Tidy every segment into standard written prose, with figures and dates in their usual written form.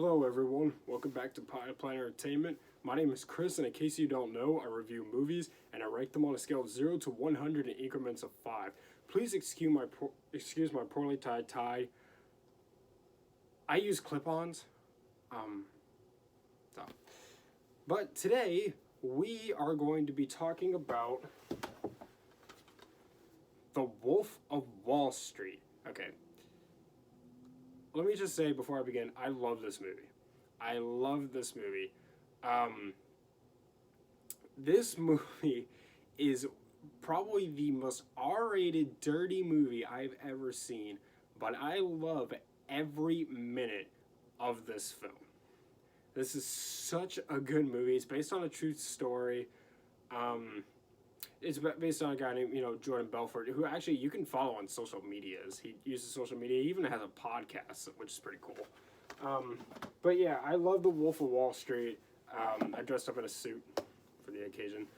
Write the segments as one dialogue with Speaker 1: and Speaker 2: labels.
Speaker 1: Hello, everyone. Welcome back to Pilot Planet Entertainment. My name is Chris, and in case you don't know, I review movies and I rank them on a scale of 0 to 100 in increments of 5. Please excuse my poorly tied tie. I use clip-ons. Um, so. But today we are going to be talking about The Wolf of Wall Street. Okay. Let me just say before I begin, I love this movie. I love this movie. This movie is probably the most R-rated, dirty movie I've ever seen, but I love every minute of this film. This is such a good movie. It's based on a true story. It's based on a guy named Jordan Belfort, who actually you can follow on social medias. He uses social media. He even has a podcast, which is pretty cool. But yeah, I love The Wolf of Wall Street. I dressed up in a suit for the occasion.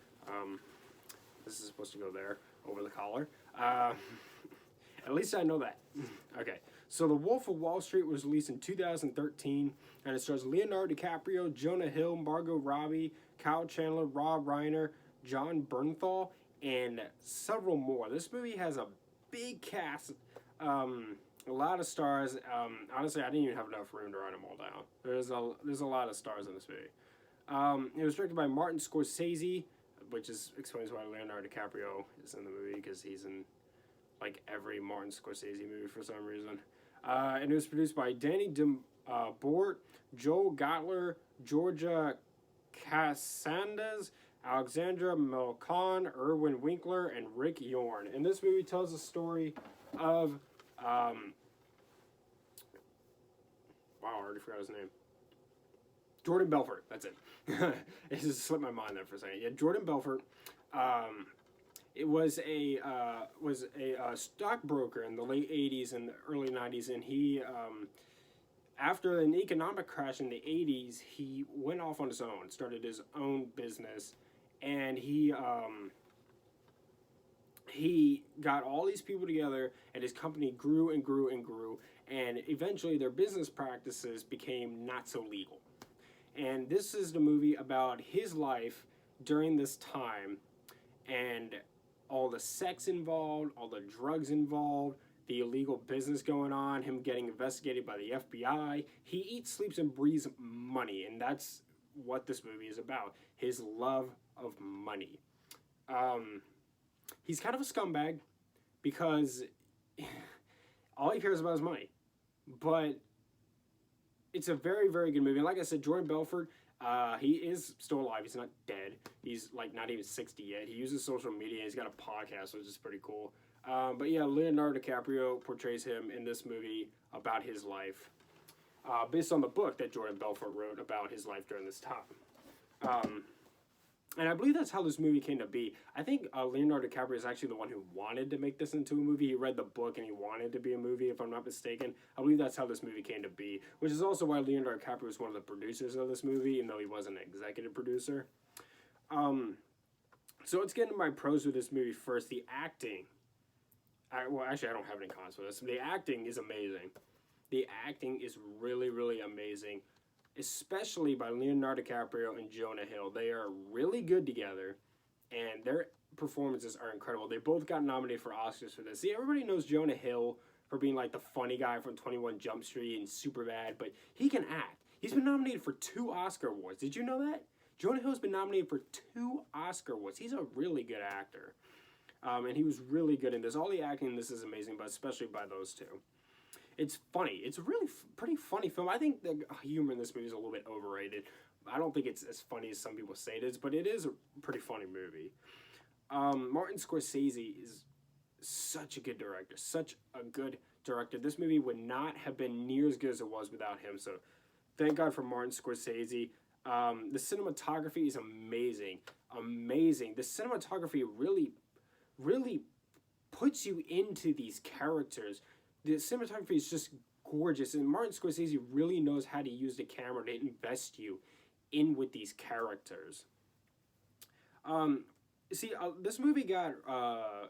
Speaker 1: This is supposed to go there over the collar. At least I know that. Okay, so The Wolf of Wall Street was released in 2013, and it stars Leonardo DiCaprio, Jonah Hill, Margot Robbie, Kyle Chandler, Rob Reiner, John Bernthal, and several more. This movie has a big cast, a lot of stars. Honestly, I didn't even have enough room to write them all down. There's a lot of stars in this movie. It was directed by Martin Scorsese, which explains why Leonardo DiCaprio is in the movie, because he's in like every Martin Scorsese movie for some reason. And it was produced by Danny Bort, Joel Gottler, Georgia Cassandas, Alexandra Melcon, Irwin Winkler, and Rick Yorn. And this movie tells the story of wow, I already forgot his name. Jordan Belfort. That's it. It just slipped my mind there for a second. Yeah, Jordan Belfort. It was a stockbroker in the late '80s and the early '90s, and he after an economic crash in the '80s, he went off on his own, started his own business, and he got all these people together, and his company grew and grew and grew, and eventually their business practices became not so legal. And this is the movie about his life during this time, and all the sex involved, all the drugs involved, the illegal business going on, him getting investigated by the FBI. He eats, sleeps, and breathes money, and that's what this movie is about. His love of money. He's kind of a scumbag because all he cares about is money. But it's a very, very good movie. And like I said, Jordan Belfort, he is still alive. He's not dead. He's like not even 60 yet. He uses social media. He's got a podcast, which is pretty cool. But yeah, Leonardo DiCaprio portrays him in this movie about his life, based on the book that Jordan Belfort wrote about his life during this time. And I believe that's how this movie came to be. I think Leonardo DiCaprio is actually the one who wanted to make this into a movie. He read the book and he wanted to be a movie, if I'm not mistaken. I believe that's how this movie came to be, which is also why Leonardo DiCaprio was one of the producers of this movie, even though he wasn't an executive producer. So let's get into my pros with this movie first. The acting. Well, actually, I don't have any cons for this. The acting is amazing. The acting is really, really amazing, especially by Leonardo DiCaprio and Jonah Hill. They are really good together, and their performances are incredible. They both got nominated for Oscars for this. See, everybody knows Jonah Hill for being like the funny guy from 21 Jump Street and Superbad, but he can act. He's been nominated for 2 Oscar awards. Did you know that? Jonah Hill's been nominated for 2 Oscar awards. He's a really good actor. And he was really good in this. All the acting in this is amazing, but especially by those two. It's funny. It's a really pretty funny film. I think the humor in this movie is a little bit overrated. I don't think it's as funny as some people say it is, but it is a pretty funny movie. Martin Scorsese is such a good director. Such a good director. This movie would not have been near as good as it was without him, so thank God for Martin Scorsese. The cinematography is amazing. Amazing. The cinematography really puts you into these characters. The cinematography is just gorgeous, and Martin Scorsese really knows how to use the camera to invest you in with these characters. This movie got a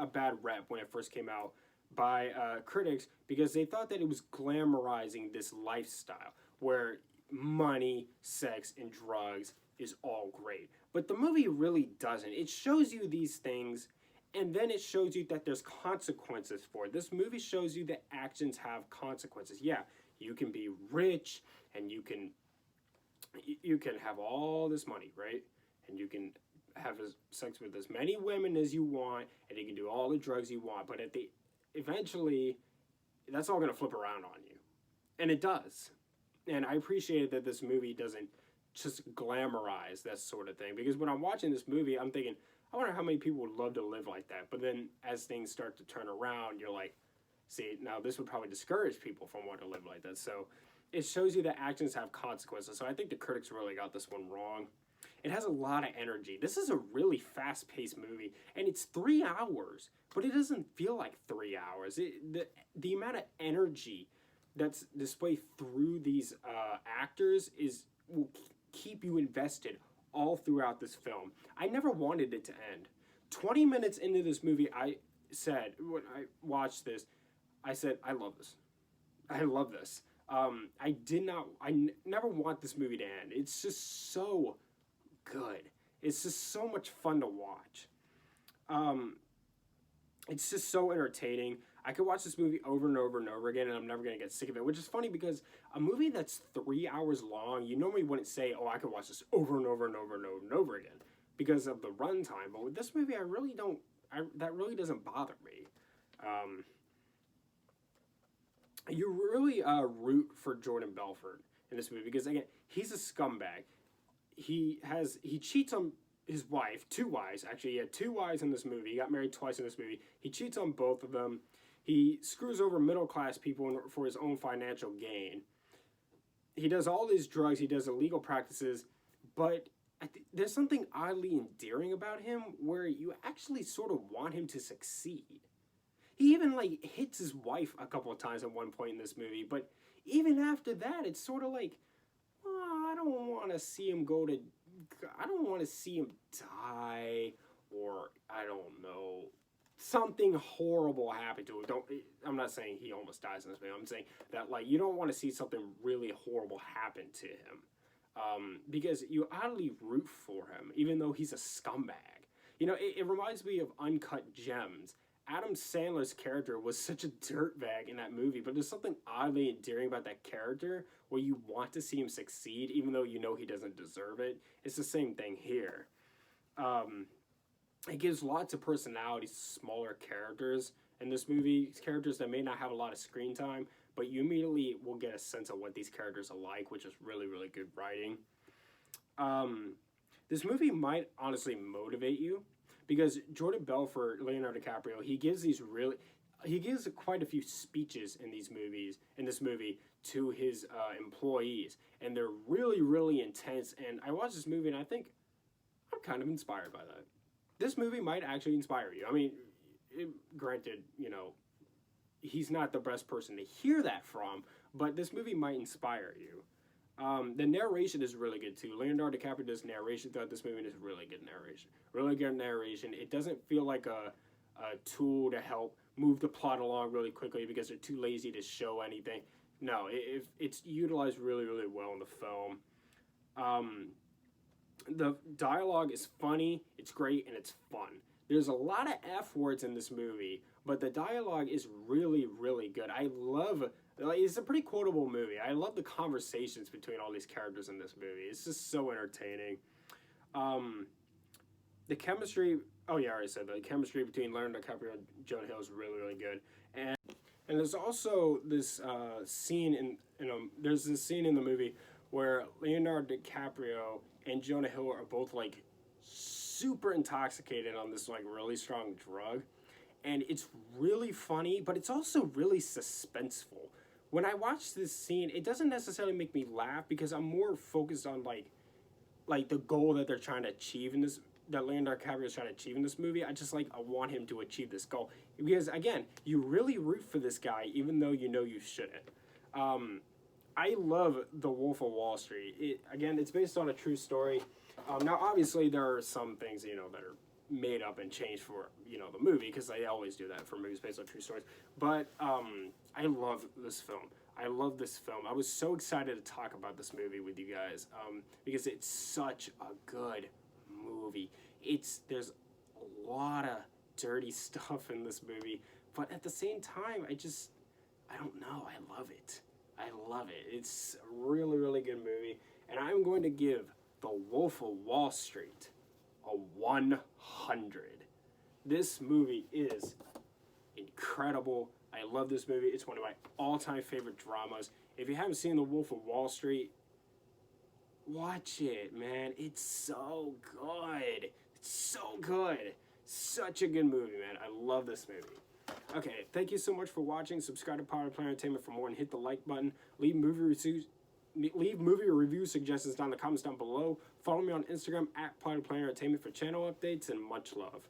Speaker 1: bad rep when it first came out, by critics because they thought that it was glamorizing this lifestyle where money, sex, and drugs is all great. But the movie really doesn't. It shows you these things and then it shows you that there's consequences for it. This movie shows you that actions have consequences. Yeah, you can be rich and you can have all this money, right? And you can have sex with as many women as you want, and you can do all the drugs you want. But eventually, that's all going to flip around on you, and it does. And I appreciate that this movie doesn't just glamorize that sort of thing, because when I'm watching this movie, I'm thinking, I wonder how many people would love to live like that. But then as things start to turn around, you're like, see, now this would probably discourage people from wanting to live like that. So it shows you that actions have consequences. So I think the critics really got this one wrong. It has a lot of energy. This is a really fast-paced movie, and it's 3 hours, but it doesn't feel like 3 hours. The amount of energy that's displayed through these actors will keep you invested all throughout this film. I never wanted it to end. 20 minutes into this movie, I said, when I watched this, I said, I love this. I love this. I never want this movie to end. It's just so good. It's just so much fun to watch. It's just so entertaining. I could watch this movie over and over and over again, and I'm never going to get sick of it, which is funny because a movie that's 3 hours long, you normally wouldn't say, oh, I could watch this over and over and over and over and over again because of the runtime. But with this movie, that really doesn't bother me. You really root for Jordan Belfort in this movie because, again, he's a scumbag. He cheats on his wife, 2 wives, actually. He had 2 wives in this movie. He got married twice in this movie. He cheats on both of them. He screws over middle-class people for his own financial gain. He does all these drugs. He does illegal practices. But there's something oddly endearing about him where you actually sort of want him to succeed. He even, hits his wife a couple of times at one point in this movie. But even after that, it's sort of like, oh, I don't want to see him die, or I don't know, something horrible happen to him. I'm not saying he almost dies in this movie. I'm saying that you don't want to see something really horrible happen to him, because you oddly root for him, even though he's a scumbag. It reminds me of Uncut Gems. Adam Sandler's character was such a dirtbag in that movie, but there's something oddly endearing about that character where you want to see him succeed, even though you know he doesn't deserve it. It's the same thing here. It gives lots of personality to smaller characters in this movie, characters that may not have a lot of screen time, but you immediately will get a sense of what these characters are like, which is really, really good writing. This movie might honestly motivate you, because Jordan Belfort, Leonardo DiCaprio, he gives quite a few speeches in this movie to his employees, and they're really, really intense. And I watched this movie, and I think I'm kind of inspired by that. This movie might actually inspire you. I mean, granted, he's not the best person to hear that from, but this movie might inspire you. The narration is really good too. Leonardo DiCaprio does narration throughout this movie, and it's really good narration. Really good narration. It doesn't feel like a tool to help move the plot along really quickly because they're too lazy to show anything. No, it's utilized really, really well in the film. The dialogue is funny, it's great, and it's fun. There's a lot of F words in this movie, but the dialogue is really, really good. It's a pretty quotable movie. I love the conversations between all these characters in this movie. It's just so entertaining. The chemistry, oh yeah, I already said that. The chemistry between Leonardo DiCaprio and Jonah Hill is really, really good. And there's also this scene there's this scene in the movie where Leonardo DiCaprio and Jonah Hill are both super intoxicated on this really strong drug. And it's really funny, but it's also really suspenseful. When I watch this scene, it doesn't necessarily make me laugh because I'm more focused on the goal that they're trying to achieve that Leonardo DiCaprio is trying to achieve in this movie. I want him to achieve this goal because, again, you really root for this guy even though you know you shouldn't. I love The Wolf of Wall Street. It's based on a true story. Now, obviously, there are some things that are made up and changed for, you know, the movie, because they always do that for movies based on true stories. But I love this film. I love this film. I was so excited to talk about this movie with you guys, because it's such a good movie. There's a lot of dirty stuff in this movie, but at the same time, I don't know. I love it. I love it. It's a really, really good movie, and I'm going to give The Wolf of Wall Street a 100. This movie is incredible. I love this movie. It's one of my all-time favorite dramas. If you haven't seen The Wolf of Wall Street, watch it, man. It's so good. It's so good. Such a good movie, man. I love this movie. Okay, thank you so much for watching. Subscribe to Power Player Entertainment for more, and hit the like button. Leave movie review suggestions down in the comments down below. Follow me on Instagram at Power Player Entertainment for channel updates, and much love.